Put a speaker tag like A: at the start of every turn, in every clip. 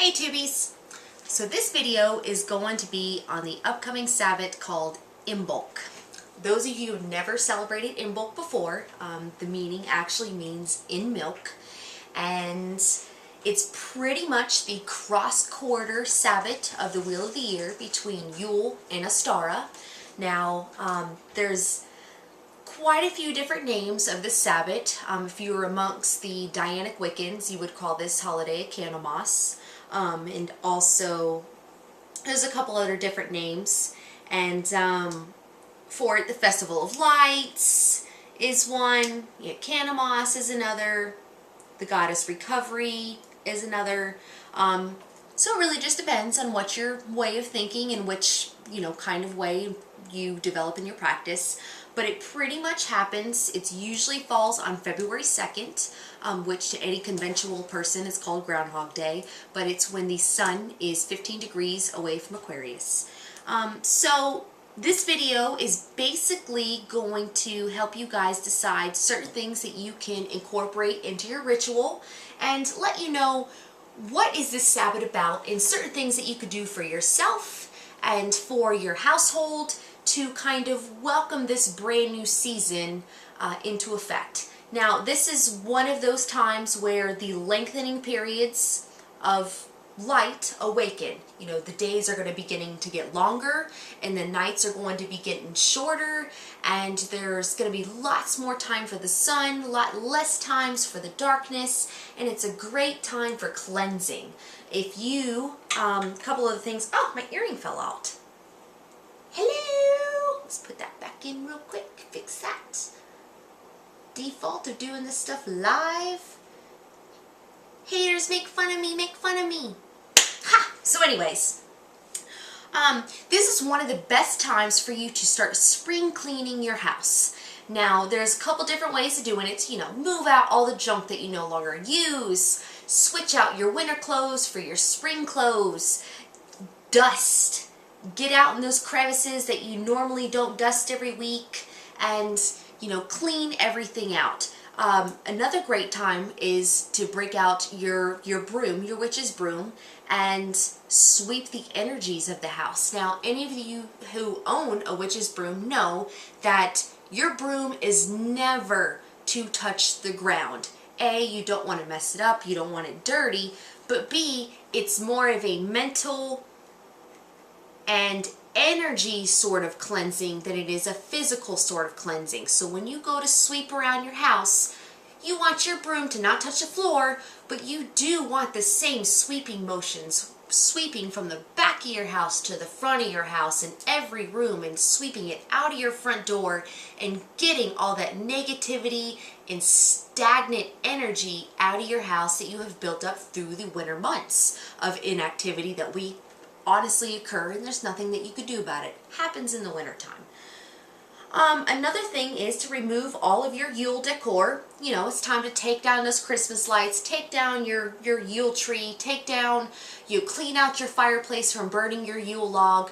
A: Hey Tubies! So this video is going to be on the upcoming Sabbat called Imbolc. Those of you who've never celebrated Imbolc before, the meaning actually means in milk, and it's pretty much the cross-quarter Sabbat of the Wheel of the Year between Yule and Ostara. Now, there's quite a few different names of this Sabbat. If you were amongst the Dianic Wiccans, you would call this holiday Candlemas. And also, there's a couple other different names. And for it, the Festival of Lights is one. Candlemas is another. The Goddess Recovery is another. So it really just depends on what your way of thinking and which, kind of way you develop in your practice. But it pretty much happens, it usually falls on February 2nd, which to any conventional person is called Groundhog Day, but it's when the sun is 15 degrees away from Aquarius. So this video is basically going to help you guys decide certain things that you can incorporate into your ritual and let you know what is this Sabbat about and certain things that you could do for yourself and for your household to kind of welcome this brand new season into effect. Now, this is one of those times where the lengthening periods of light awaken. The days are going to be beginning to get longer and the nights are going to be getting shorter, and there's going to be lots more time for the sun, a lot less times for the darkness, and it's a great time for cleansing. If you, couple of things, oh, my earring fell out. Hello! Let's put that back in real quick, fix that. Default of doing this stuff live. Haters, make fun of me, make fun of me. Ha! So anyways, this is one of the best times for you to start spring cleaning your house. Now, there's a couple different ways of doing it. Move out all the junk that you no longer use. Switch out your winter clothes for your spring clothes. Dust. Get out in those crevices that you normally don't dust every week and, clean everything out. Another great time is to break out your broom, your witch's broom, and sweep the energies of the house. Now, any of you who own a witch's broom know that your broom is never to touch the ground. A, you don't want to mess it up, you don't want it dirty, but B, it's more of a mental and energy sort of cleansing than it is a physical sort of cleansing. So when you go to sweep around your house, you want your broom to not touch the floor, but you do want the same sweeping motions, sweeping from the back of your house to the front of your house in every room and sweeping it out of your front door and getting all that negativity and stagnant energy out of your house that you have built up through the winter months of inactivity that we honestly occur, and there's nothing that you could do about it. Happens in the wintertime. Another thing is to remove all of your Yule decor. It's time to take down those Christmas lights, take down your Yule tree, clean out your fireplace from burning your Yule log.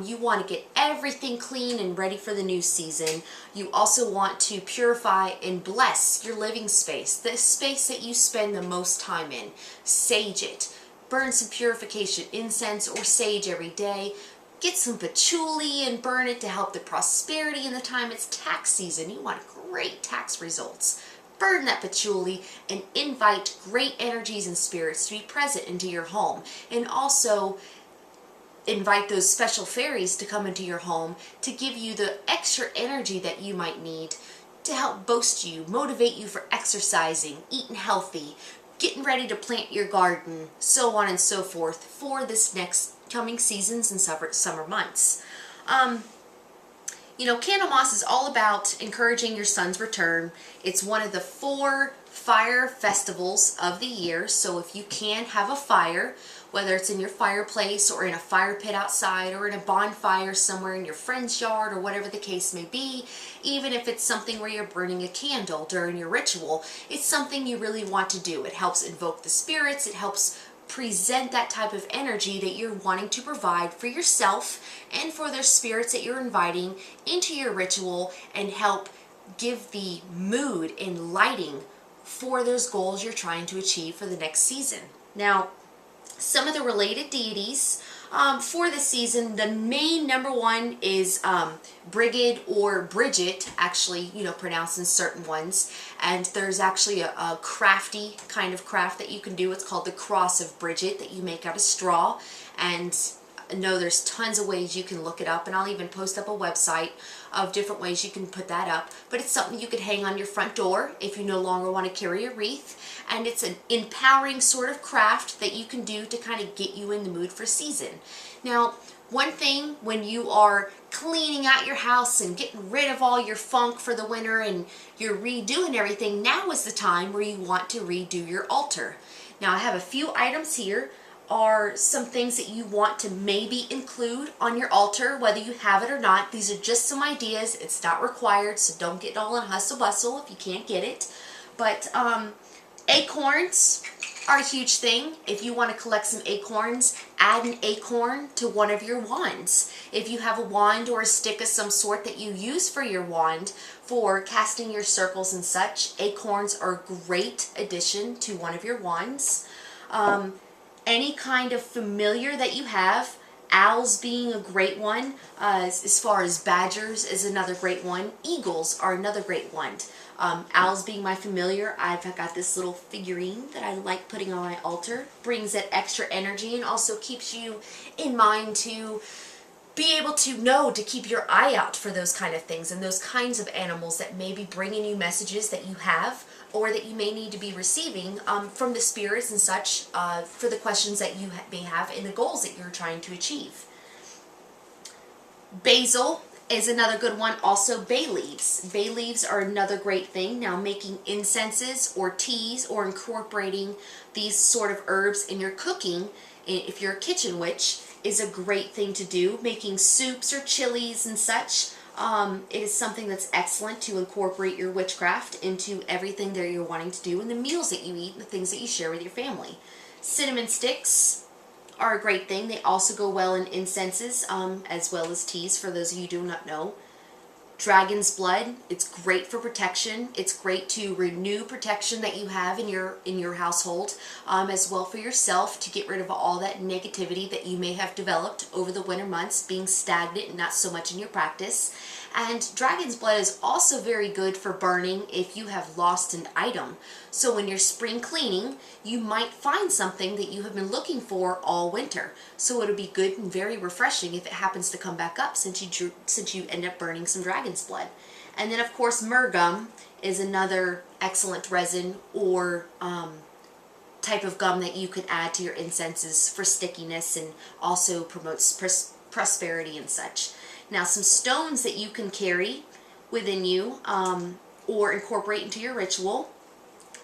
A: You want to get everything clean and ready for the new season. You also want to purify and bless your living space, the space that you spend the most time in. Sage it. Burn some purification incense or sage every day. Get some patchouli and burn it to help the prosperity in the time it's tax season. You want great tax results. Burn that patchouli and invite great energies and spirits to be present into your home. And also invite those special fairies to come into your home to give you the extra energy that you might need to help boost you, motivate you for exercising, eating healthy, getting ready to plant your garden, so on and so forth for this next coming seasons and summer months. Candlemas is all about encouraging your sun's return. It's one of the 4 fire festivals of the year, so if you can have a fire, whether it's in your fireplace or in a fire pit outside or in a bonfire somewhere in your friend's yard or whatever the case may be, even if it's something where you're burning a candle during your ritual, it's something you really want to do. It helps invoke the spirits, it helps present that type of energy that you're wanting to provide for yourself and for their spirits that you're inviting into your ritual, and help give the mood and lighting for those goals you're trying to achieve for the next season. Now, some of the related deities for the season. The main number one is Brigid or Brigid, actually, you know, pronounced in certain ones. And there's actually a crafty kind of craft that you can do. It's called the Cross of Brigid that you make out of straw. And no, there's tons of ways you can look it up, and I'll even post up a website of different ways you can put that up. But it's something you could hang on your front door if you no longer want to carry a wreath. And it's an empowering sort of craft that you can do to kind of get you in the mood for season. Now, one thing when you are cleaning out your house and getting rid of all your funk for the winter and you're redoing everything, now is the time where you want to redo your altar. Now, I have a few items here. Are some things that you want to maybe include on your altar, whether you have it or not. These are just some ideas. It's not required, so don't get all in hustle bustle if you can't get it. But acorns are a huge thing. If you want to collect some acorns, add an acorn to one of your wands. If you have a wand or a stick of some sort that you use for your wand for casting your circles and such, acorns are a great addition to one of your wands. Any kind of familiar that you have, owls being a great one, as far as badgers is another great one. Eagles are another great one. Owls being my familiar, I've got this little figurine that I like putting on my altar. Brings that extra energy and also keeps you in mind to be able to know to keep your eye out for those kind of things and those kinds of animals that may be bringing you messages that you have or that you may need to be receiving from the spirits and such for the questions that you may have and the goals that you're trying to achieve. Basil is another good one. Also, bay leaves. Bay leaves are another great thing. Now, making incenses or teas or incorporating these sort of herbs in your cooking, if you're a kitchen witch, is a great thing to do. Making soups or chilies and such. It is something that's excellent to incorporate your witchcraft into everything that you're wanting to do and the meals that you eat and the things that you share with your family. Cinnamon sticks are a great thing. They also go well in incenses as well as teas for those of you who do not know. Dragon's blood, it's great for protection. It's great to renew protection that you have in your household, as well for yourself to get rid of all that negativity that you may have developed over the winter months, being stagnant and not so much in your practice. And dragon's blood is also very good for burning if you have lost an item. So when you're spring cleaning, you might find something that you have been looking for all winter. So it'll be good and very refreshing if it happens to come back up since you end up burning some dragon's blood. And then of course myrrh gum is another excellent resin or type of gum that you could add to your incenses for stickiness and also promotes prosperity and such. Now, some stones that you can carry within you or incorporate into your ritual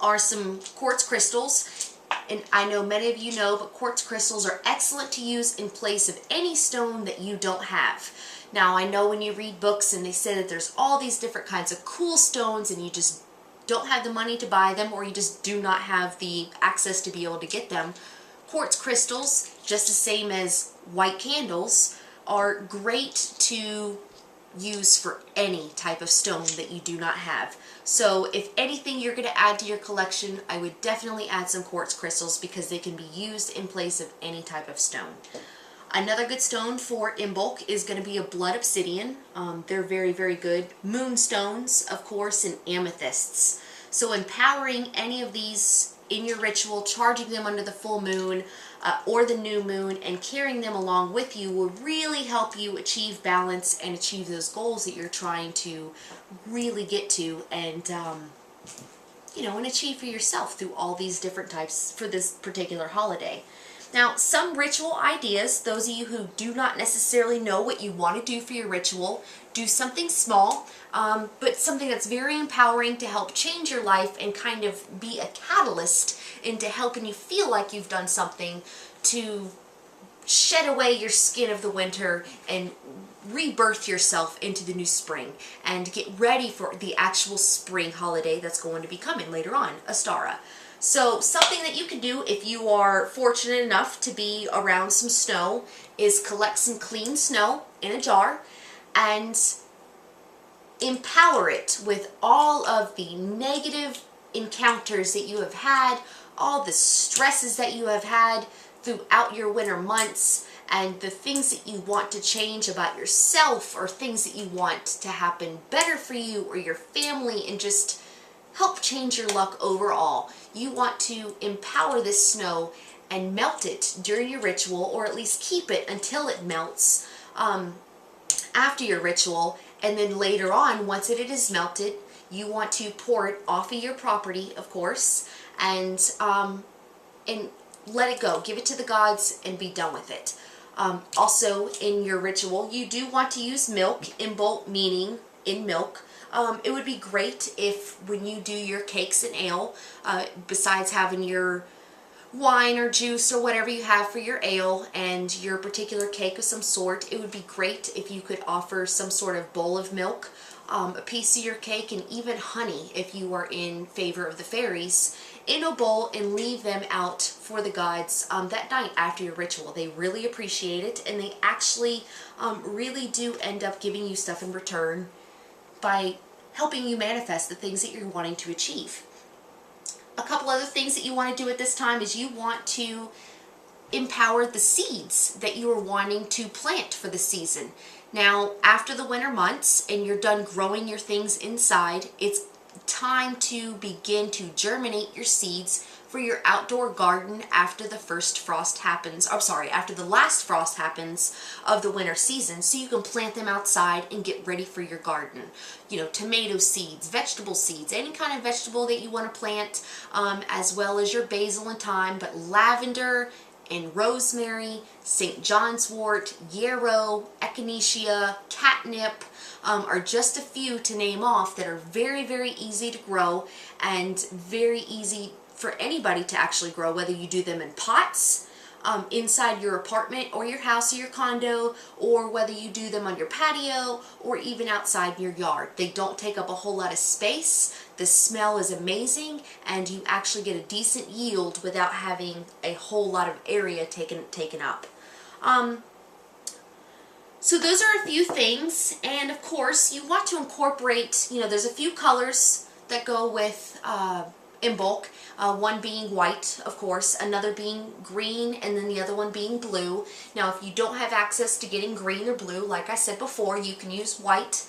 A: are some quartz crystals. And I know many of you know, but quartz crystals are excellent to use in place of any stone that you don't have. Now, I know when you read books and they say that there's all these different kinds of cool stones and you just don't have the money to buy them or you just do not have the access to be able to get them. Quartz crystals, just the same as white candles, are great to use for any type of stone that you do not have. So if anything you're going to add to your collection, I would definitely add some quartz crystals because they can be used in place of any type of stone. Another good stone for Imbolc is going to be a blood obsidian. They're very, very good. Moonstones, of course, and amethysts. So empowering any of these in your ritual, charging them under the full moon or the new moon, and carrying them along with you will really help you achieve balance and achieve those goals that you're trying to really get to and, and achieve for yourself through all these different types for this particular holiday. Now, some ritual ideas, those of you who do not necessarily know what you want to do for your ritual, do something small, but something that's very empowering to help change your life and kind of be a catalyst into helping you feel like you've done something to shed away your skin of the winter and rebirth yourself into the new spring and get ready for the actual spring holiday that's going to be coming later on, Astara. So something that you can do if you are fortunate enough to be around some snow is collect some clean snow in a jar and empower it with all of the negative encounters that you have had, all the stresses that you have had. throughout your winter months, and the things that you want to change about yourself, or things that you want to happen better for you or your family, and just help change your luck overall. You want to empower this snow and melt it during your ritual, or at least keep it until it melts after your ritual. And then later on, once it is melted, you want to pour it off of your property, of course, and let it go. Give it to the gods and be done with it. Also, in your ritual, you do want to use milk, Imbolc meaning in milk. It would be great if when you do your cakes and ale, besides having your wine or juice or whatever you have for your ale and your particular cake of some sort, it would be great if you could offer some sort of bowl of milk, a piece of your cake, and even honey if you are in favor of the fairies, in a bowl, and leave them out for the gods that night after your ritual. They really appreciate it, and they actually really do end up giving you stuff in return by helping you manifest the things that you're wanting to achieve. A couple other things that you want to do at this time is you want to empower the seeds that you are wanting to plant for the season. Now, after the winter months and you're done growing your things inside, it's time to begin to germinate your seeds for your outdoor garden after the first frost happens. I'm sorry, after the last frost happens of the winter season, so you can plant them outside and get ready for your garden. You know, tomato seeds, vegetable seeds, any kind of vegetable that you want to plant, as well as your basil and thyme, but lavender and rosemary, St. John's wort, yarrow, echinacea, catnip, are just a few to name off that are very, very easy to grow and very easy for anybody to actually grow, whether you do them in pots inside your apartment or your house or your condo, or whether you do them on your patio or even outside your yard. They don't take up a whole lot of space. The smell is amazing, and you actually get a decent yield without having a whole lot of area taken up. So those are a few things, and of course you want to incorporate, you know, there's a few colors that go with Imbolc, one being white, of course, another being green, and then the other one being blue. Now, if you don't have access to getting green or blue, like I said before, you can use white.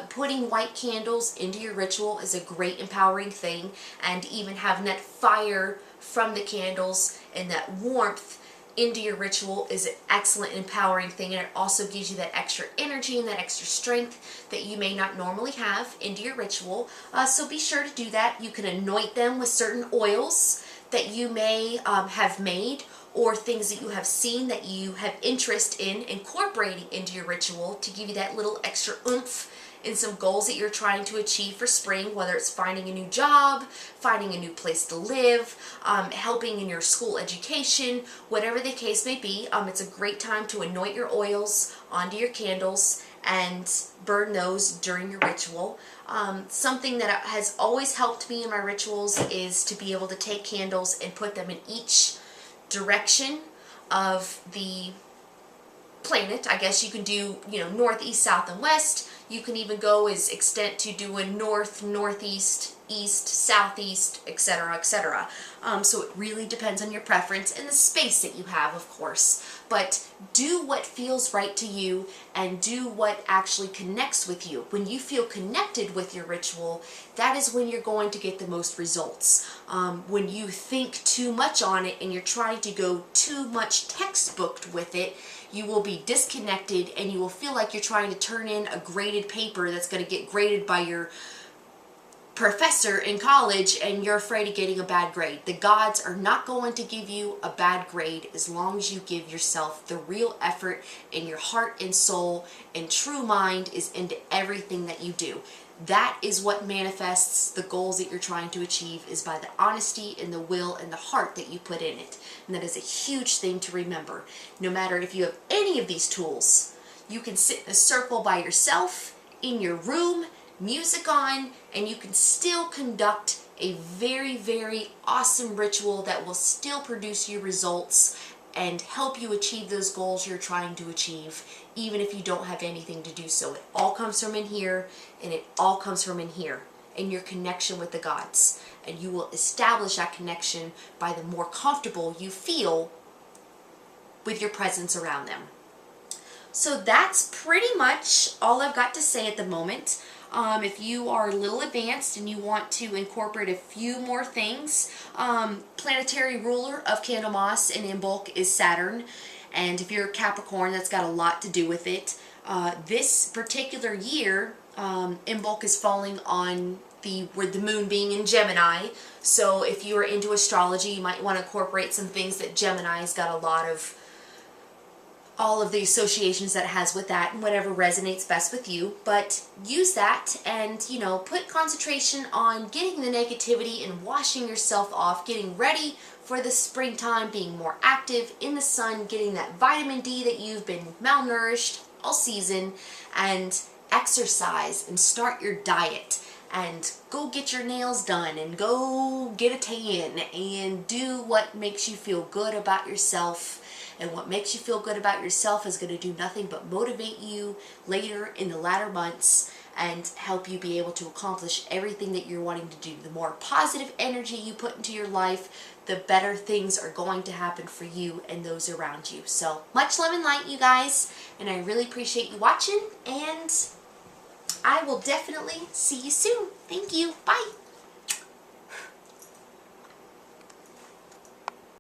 A: Putting white candles into your ritual is a great empowering thing, and even having that fire from the candles and that warmth into your ritual is an excellent empowering thing, and it also gives you that extra energy and that extra strength that you may not normally have into your ritual. So be sure to do that. You can anoint them with certain oils that you may have made, or things that you have seen that you have interest in incorporating into your ritual to give you that little extra oomph in some goals that you're trying to achieve for spring, whether it's finding a new job, finding a new place to live, helping in your school education, whatever the case may be. It's a great time to anoint your oils onto your candles and burn those during your ritual. Something that has always helped me in my rituals is to be able to take candles and put them in each direction of the planet. I guess you can do, you know, north, east, south, and west. You can even go as extent to doing north, northeast, east, southeast, etc., etc. So it really depends on your preference and the space that you have, of course. But do what feels right to you and do what actually connects with you. When you feel connected with your ritual, that is when you're going to get the most results. When you think too much on it and you're trying to go too much textbooked with it, you will be disconnected, and you will feel like you're trying to turn in a graded paper that's going to get graded by your professor in college, and you're afraid of getting a bad grade. The gods are not going to give you a bad grade as long as you give yourself the real effort in your heart and soul and true mind is into everything that you do. That is what manifests the goals that you're trying to achieve, is by the honesty and the will and the heart that you put in it. And that is a huge thing to remember. No matter if you have any of these tools, you can sit in a circle by yourself in your room, music on, and you can still conduct a very, very awesome ritual that will still produce you results and help you achieve those goals you're trying to achieve, even if you don't have anything to do so. It all comes from in here, and it all comes from in here, in your connection with the gods. And you will establish that connection by the more comfortable you feel with your presence around them. So that's pretty much all I've got to say at the moment. If you are a little advanced and you want to incorporate a few more things, planetary ruler of Candlemas and Imbolc is Saturn. And if you're a Capricorn, that's got a lot to do with it. This particular year, Imbolc is falling on with the moon being in Gemini. So if you're into astrology, you might want to incorporate some things that Gemini's got a lot of, all of the associations that it has with that, and whatever resonates best with you. But use that and, you know, put concentration on getting the negativity and washing yourself off, getting ready for the springtime, being more active in the sun, getting that vitamin D that you've been malnourished all season, and exercise and start your diet. And go get your nails done and go get a tan and do what makes you feel good about yourself. And what makes you feel good about yourself is going to do nothing but motivate you later in the latter months and help you be able to accomplish everything that you're wanting to do. The more positive energy you put into your life, the better things are going to happen for you and those around you. So much love and light, you guys, and I really appreciate you watching, and I will definitely see you soon. Thank you. Bye.